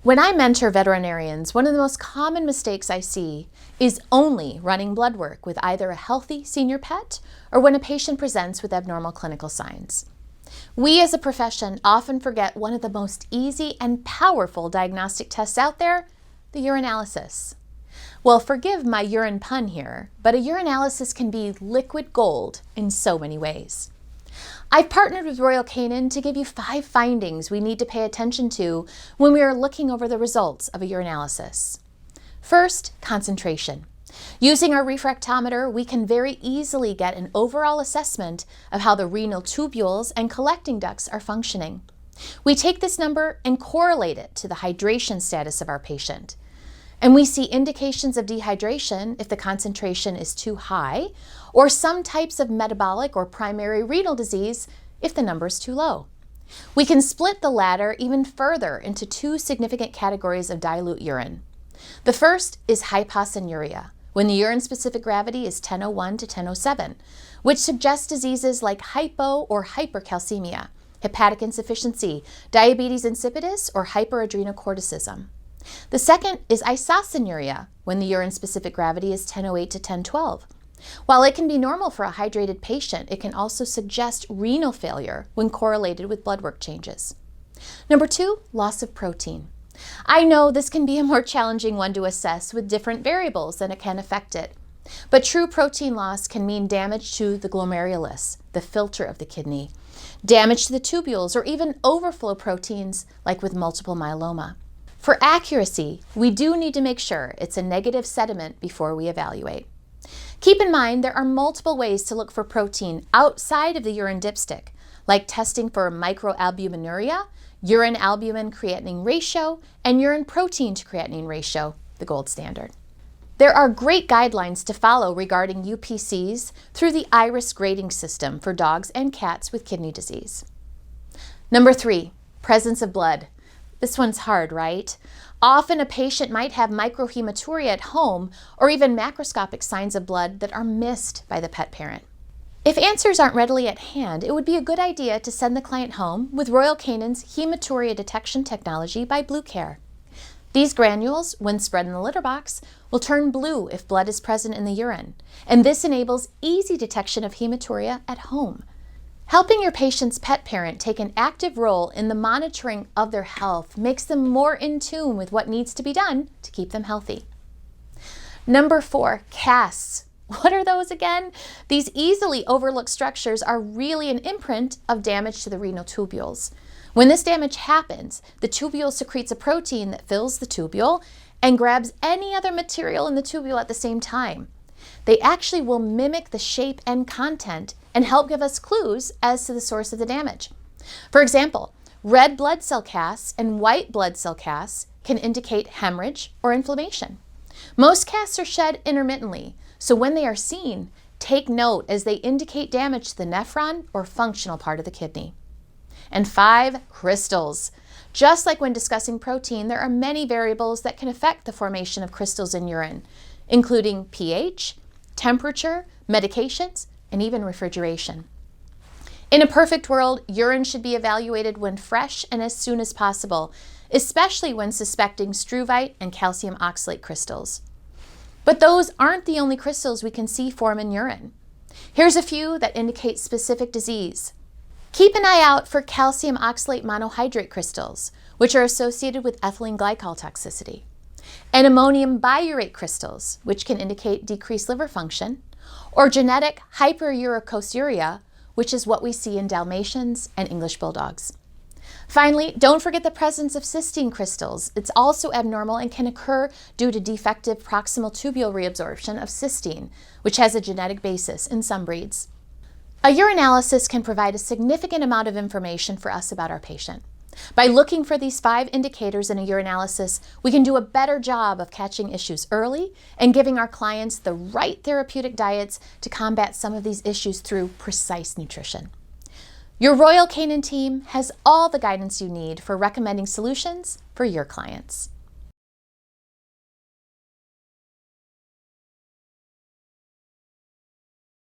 When I mentor veterinarians, one of the most common mistakes I see is only running blood work with either a healthy senior pet or when a patient presents with abnormal clinical signs. We as a profession often forget one of the most easy and powerful diagnostic tests out there, the urinalysis. Well, forgive my urine pun here, but a urinalysis can be liquid gold in so many ways. I've partnered with Royal Canin to give you 5 findings we need to pay attention to when we are looking over the results of a urinalysis. First, concentration. Using our refractometer, we can very easily get an overall assessment of how the renal tubules and collecting ducts are functioning. We take this number and correlate it to the hydration status of our patient. And we see indications of dehydration if the concentration is too high, or some types of metabolic or primary renal disease if the number is too low. We can split the latter even further into 2 significant categories of dilute urine. The first is hypocynuria, when the urine-specific gravity is 1001 to 1007, which suggests diseases like hypo or hypercalcemia, hepatic insufficiency, diabetes insipidus, or hyperadrenocorticism. The second is isocynuria, when the urine-specific gravity is 1008 to 1012. While it can be normal for a hydrated patient, it can also suggest renal failure when correlated with blood work changes. Number 2, loss of protein. I know this can be a more challenging one to assess with different variables that can affect it. But true protein loss can mean damage to the glomerulus, the filter of the kidney, damage to the tubules, or even overflow proteins like with multiple myeloma. For accuracy, we do need to make sure it's a negative sediment before we evaluate. Keep in mind there are multiple ways to look for protein outside of the urine dipstick, like testing for microalbuminuria, urine albumin-creatinine ratio, and urine protein to creatinine ratio, the gold standard. There are great guidelines to follow regarding UPCs through the IRIS grading system for dogs and cats with kidney disease. Number 3, presence of blood. This one's hard, right? Often a patient might have microhematuria at home or even macroscopic signs of blood that are missed by the pet parent. If answers aren't readily at hand, it would be a good idea to send the client home with Royal Canin's hematuria detection technology by Blue Care. These granules, when spread in the litter box, will turn blue if blood is present in the urine, and this enables easy detection of hematuria at home. Helping your patient's pet parent take an active role in the monitoring of their health makes them more in tune with what needs to be done to keep them healthy. Number 4, casts. What are those again? These easily overlooked structures are really an imprint of damage to the renal tubules. When this damage happens, the tubule secretes a protein that fills the tubule and grabs any other material in the tubule at the same time. They actually will mimic the shape and content and help give us clues as to the source of the damage. For example, red blood cell casts and white blood cell casts can indicate hemorrhage or inflammation. Most casts are shed intermittently, so when they are seen, take note as they indicate damage to the nephron or functional part of the kidney. And 5, crystals. Just like when discussing protein, there are many variables that can affect the formation of crystals in urine, including pH, temperature, medications, and even refrigeration. In a perfect world, urine should be evaluated when fresh and as soon as possible, especially when suspecting struvite and calcium oxalate crystals. But those aren't the only crystals we can see form in urine. Here's a few that indicate specific disease. Keep an eye out for calcium oxalate monohydrate crystals, which are associated with ethylene glycol toxicity, and ammonium biurate crystals, which can indicate decreased liver function, or genetic hyperuricosuriasia, which is what we see in Dalmatians and English Bulldogs. Finally, don't forget the presence of cystine crystals. It's also abnormal and can occur due to defective proximal tubule reabsorption of cystine, which has a genetic basis in some breeds. A urinalysis can provide a significant amount of information for us about our patient. By looking for these 5 indicators in a urinalysis, we can do a better job of catching issues early and giving our clients the right therapeutic diets to combat some of these issues through precise nutrition. Your Royal Canin team has all the guidance you need for recommending solutions for your clients.